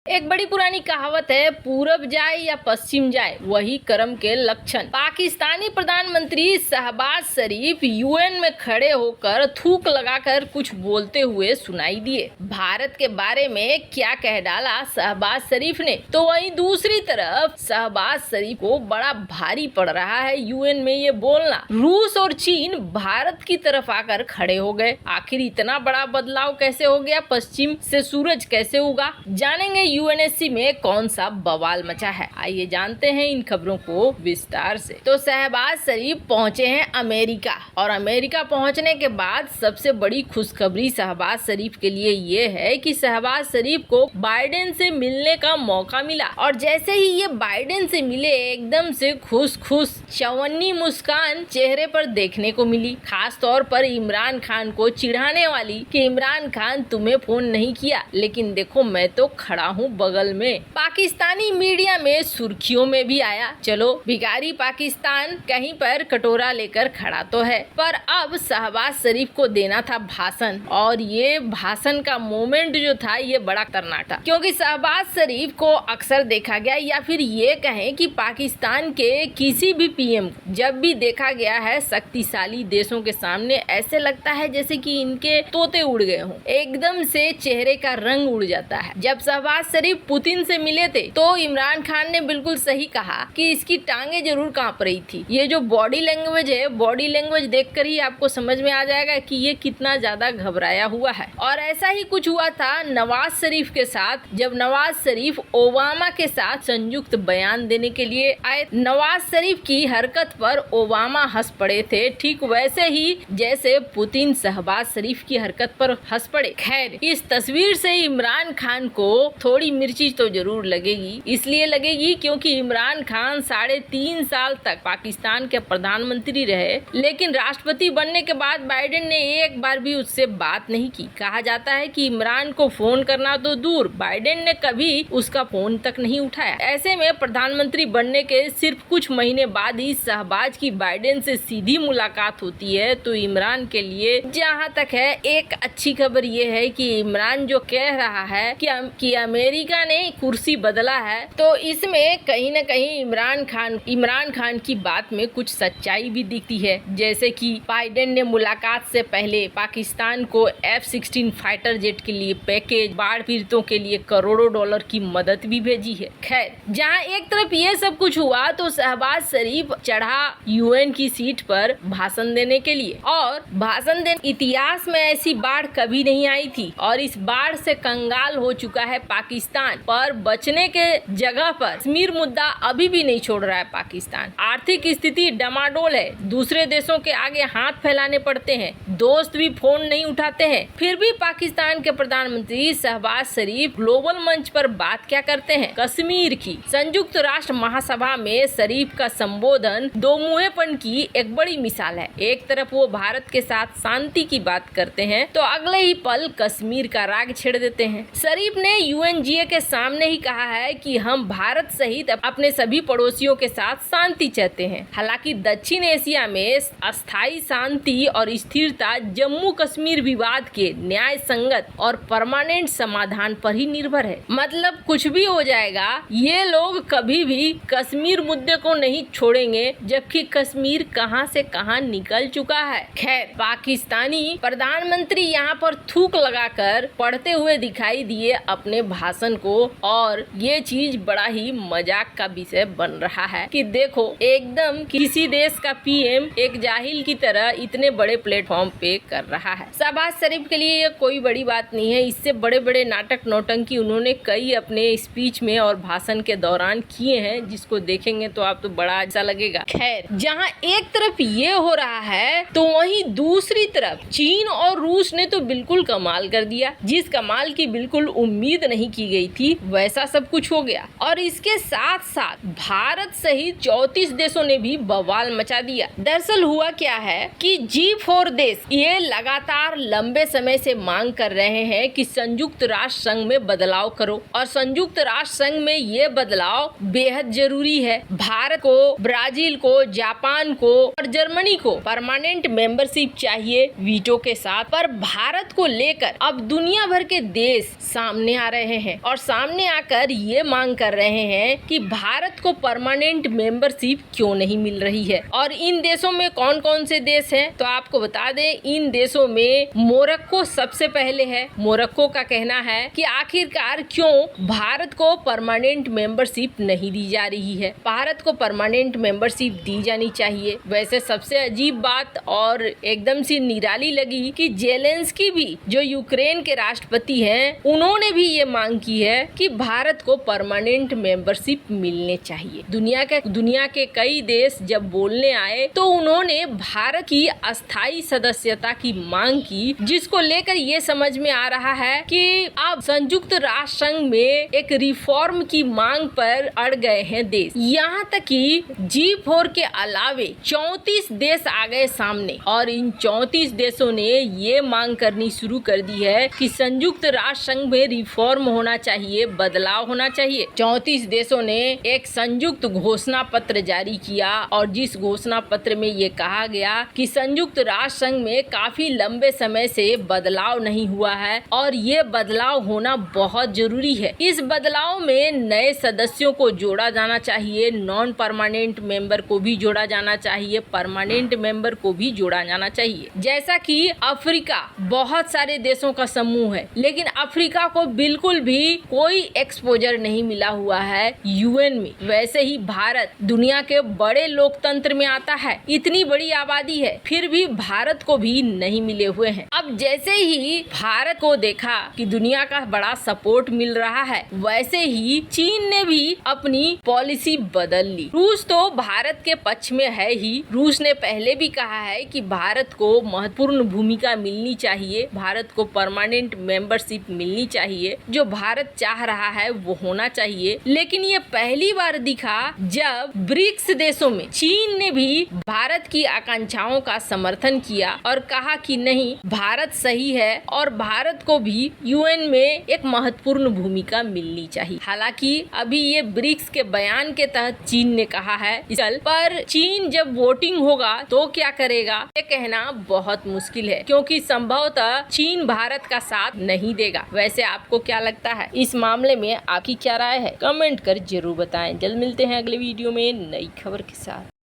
एक बड़ी पुरानी कहावत है, पूरब जाए या पश्चिम जाए वही कर्म के लक्षण। पाकिस्तानी प्रधानमंत्री शहबाज शरीफ यूएन में खड़े होकर थूक लगाकर कुछ बोलते हुए सुनाई दिए। भारत के बारे में क्या कह डाला शहबाज शरीफ ने, तो वहीं दूसरी तरफ शहबाज शरीफ को बड़ा भारी पड़ रहा है यूएन में ये बोलना। रूस और चीन भारत की तरफ आकर खड़े हो गए। आखिर इतना बड़ा बदलाव कैसे हो गया? पश्चिम से सूरज कैसे उगा? जानेंगे यूएनएससी में कौन सा बवाल मचा है। आइए जानते हैं इन खबरों को विस्तार से। तो शहबाज शरीफ पहुंचे हैं अमेरिका, और अमेरिका पहुंचने के बाद सबसे बड़ी खुशखबरी शहबाज शरीफ के लिए ये है कि शहबाज शरीफ को बाइडेन से मिलने का मौका मिला। और जैसे ही ये बाइडेन से मिले, एकदम से खुश चवन्नी मुस्कान चेहरे पर देखने को मिली। खास तौर पर इमरान खान को चिढ़ाने वाली कि इमरान खान तुम्हें फोन नहीं किया, लेकिन देखो मैं तो खड़ा हूँ बगल में। पाकिस्तानी मीडिया में सुर्खियों में भी आया। चलो भिखारी पाकिस्तान कहीं पर कटोरा लेकर खड़ा तो है, पर अब शहबाज शरीफ को देना था भाषण, और ये भाषण का मोमेंट जो था ये बड़ा खतरनाक था, क्योंकि शहबाज शरीफ को अक्सर देखा गया, या फिर ये कहें कि पाकिस्तान के किसी भी पीएम जब भी देखा गया है शक्तिशाली देशों के सामने, ऐसे लगता है जैसे कि इनके तोते उड़ गए हों। एकदम से चेहरे का रंग उड़ जाता है। जब शहबाज शरीफ पुतिन से मिले थे तो इमरान खान ने बिल्कुल सही कहा कि इसकी टांगे जरूर कांप रही थी। ये जो बॉडी लैंग्वेज है, बॉडी लैंग्वेज देखकर ही आपको समझ में आ जाएगा कि ये कितना ज्यादा घबराया हुआ है। और ऐसा ही कुछ हुआ था नवाज शरीफ के साथ, जब नवाज शरीफ ओबामा के साथ संयुक्त बयान देने के लिए आए। नवाज शरीफ की हरकत पर ओबामा हंस पड़े थे, ठीक वैसे ही जैसे पुतिन शहबाज शरीफ की हरकत पर हंस पड़े। खैर, इस तस्वीर से इमरान खान को थोड़ी मिर्ची तो जरूर लगेगी। इसलिए लगेगी क्योंकि इमरान खान 3.5 साल तक पाकिस्तान के प्रधानमंत्री रहे, लेकिन राष्ट्रपति बनने के बाद बाइडेन ने एक बार भी उससे बात नहीं की। कहा जाता है कि इमरान को फोन करना तो दूर, बाइडेन ने कभी उसका फोन तक नहीं उठाया। ऐसे में प्रधानमंत्री बनने के सिर्फ कुछ महीने बाद ही शहबाज की बाइडेन से सीधी मुलाकात होती है। तो इमरान के लिए जहाँ तक है, एक अच्छी खबर ये है कि इमरान जो कह रहा है कि अमेरिका ने कुर्सी बदला है, तो इसमें कहीं न कहीं इमरान खान की बात में कुछ सच्चाई भी दिखती है। जैसे कि बाइडेन ने मुलाकात से पहले पाकिस्तान को F-16 फाइटर जेट के लिए पैकेज, बाढ़ पीड़ितों के लिए करोड़ों डॉलर की मदद भी भेजी है। खैर, जहां एक तरफ ये सब कुछ हुआ तो शहबाज शरीफ चढ़ा यूएन की सीट पर भाषण देने के लिए, और भाषण देने इतिहास में ऐसी बाढ़ कभी नहीं आई थी, और इस बाढ़ से कंगाल हो चुका है पाकिस्तान। पर बचने के जगह पर कश्मीर मुद्दा अभी भी नहीं छोड़ रहा है पाकिस्तान। आर्थिक स्थिति डमाडोल है, दूसरे देशों के आगे हाथ फैलाने पड़ते हैं, दोस्त भी फोन नहीं उठाते हैं। फिर भी पाकिस्तान के प्रधानमंत्री शहबाज शरीफ ग्लोबल मंच पर बात क्या करते हैं? कश्मीर की। संयुक्त राष्ट्र महासभा में शरीफ का संबोधन दो मुंहेपन की एक बड़ी मिसाल है। एक तरफ वो भारत के साथ शांति की बात करते हैं, तो अगले ही पल कश्मीर का राग छेड़ देते हैं। शरीफ ने यूएनजीए के सामने ही कहा है कि हम भारत सहित अपने सभी पड़ोसियों के साथ शांति चाहते हैं। हालांकि दक्षिण एशिया में अस्थायी शांति और स्थिरता जम्मू कश्मीर विवाद के न्याय संगत और परमानेंट समाधान पर ही निर्भर है। मतलब कुछ भी हो जाएगा, ये लोग कभी भी कश्मीर मुद्दे को नहीं छोड़ेंगे, जबकि कश्मीर कहां से कहां निकल चुका है। खैर, पाकिस्तानी प्रधानमंत्री यहाँ पर थूक लगाकर पढ़ते हुए दिखाई दिए अपने भाषण को, और ये चीज बड़ा ही मजाक का विषय बन रहा है कि देखो, एकदम किसी देश का पीएम एक जाहिल की तरह इतने बड़े प्लेटफॉर्म पे कर रहा है। शहबाज शरीफ के लिए ये कोई बड़ी बात नहीं है। इससे बड़े बड़े नाटक नौटंकी उन्होंने कई अपने स्पीच में और भाषण के दौरान किए हैं, जिसको देखेंगे तो आप तो बड़ा अच्छा लगेगा। खैर, जहाँ एक तरफ ये हो रहा है, तो वहीं दूसरी तरफ चीन और रूस ने तो बिल्कुल कमाल कर दिया। जिस कमाल की बिल्कुल उम्मीद नहीं की गई थी, वैसा सब कुछ हो गया। और इसके साथ साथ भारत सहित 34 देशों ने भी बवाल मचा दिया। दरअसल हुआ क्या है कि G4 देश ये लगातार लंबे समय से मांग कर रहे हैं कि संयुक्त राष्ट्र संघ में बदलाव करो, और संयुक्त राष्ट्र संघ में ये बदलाव बेहद जरूरी है। भारत को, ब्राजील को, जापान को और जर्मनी को परमानेंट मेंबरशिप चाहिए वीटो के साथ। पर भारत को लेकर अब दुनिया भर के देश सामने आ रहे हैं। और सामने आकर ये मांग कर रहे हैं कि भारत को परमानेंट मेंबरशिप क्यों नहीं मिल रही है। और इन देशों में कौन कौन से देश हैं, तो आपको बता दें, इन देशों में मोरक्को सबसे पहले है। मोरक्को का कहना है कि आखिरकार क्यों भारत को परमानेंट मेंबरशिप नहीं दी जा रही है। भारत को परमानेंट मेंबरशिप दी जानी चाहिए। वैसे सबसे अजीब बात और एकदम सी निराली लगी कि जेलेंस्की भी, जो यूक्रेन के राष्ट्रपति हैं, उन्होंने भी ये मांग की है कि भारत को परमानेंट मेंबरशिप मिलने चाहिए। दुनिया के कई देश जब बोलने आए तो उन्होंने भारत की अस्थायी सदस्यता की मांग की, जिसको लेकर ये समझ में आ रहा है कि अब संयुक्त राष्ट्र संघ में एक रिफॉर्म की मांग पर अड़ गए हैं देश। यहाँ तक कि G4 के अलावे 34 देश आ गए सामने और इन 34 देशों ने ये मांग करनी शुरू कर दी है कि संयुक्त राष्ट्र संघ में रिफॉर्म होना चाहिए, बदलाव होना चाहिए। 34 देशों ने एक संयुक्त घोषणा पत्र जारी किया और जिस घोषणा पत्र में ये कहा गया कि संयुक्त राष्ट्र संघ में काफी लंबे समय से बदलाव नहीं हुआ है और ये बदलाव होना बहुत जरूरी है। इस बदलाव में नए सदस्यों को जोड़ा जाना चाहिए, नॉन परमानेंट मेंबर को भी जोड़ा जाना चाहिए, परमानेंट मेंबर को भी जोड़ा जाना चाहिए। जैसा कि अफ्रीका बहुत सारे देशों का समूह है, लेकिन अफ्रीका को बिल्कुल भी कोई एक्सपोजर नहीं मिला हुआ है यूएन में। वैसे ही भारत दुनिया के बड़े लोकतंत्र में आता है, इतनी बड़ी आबादी है, फिर भी भारत को भी नहीं मिले हुए हैं। अब जैसे ही भारत को देखा कि दुनिया का बड़ा सपोर्ट मिल रहा है, वैसे ही चीन ने भी अपनी पॉलिसी बदल ली। रूस तो भारत के पक्ष में है ही। रूस ने पहले भी कहा है कि भारत को महत्वपूर्ण भूमिका मिलनी चाहिए, भारत को परमानेंट मेंबरशिप मिलनी चाहिए, जो भारत चाह रहा है वो होना चाहिए। लेकिन ये पहली बार दिखा जब ब्रिक्स देशों में चीन ने भी भारत की आकांक्षाओं का समर्थन किया और कहा कि नहीं, भारत सही है और भारत को भी यूएन में एक महत्वपूर्ण भूमिका मिलनी चाहिए। हालांकि अभी ये ब्रिक्स के बयान के तहत चीन ने कहा है, पर चीन जब वोटिंग होगा तो क्या करेगा ये कहना बहुत मुश्किल है, क्योंकि संभवतः चीन भारत का साथ नहीं देगा। वैसे आपको क्या लगता है इस मामले में, आपकी क्या राय है? कमेंट कर जरूर बताएं। जल्द मिलते हैं अगले वीडियो में नई खबर के साथ।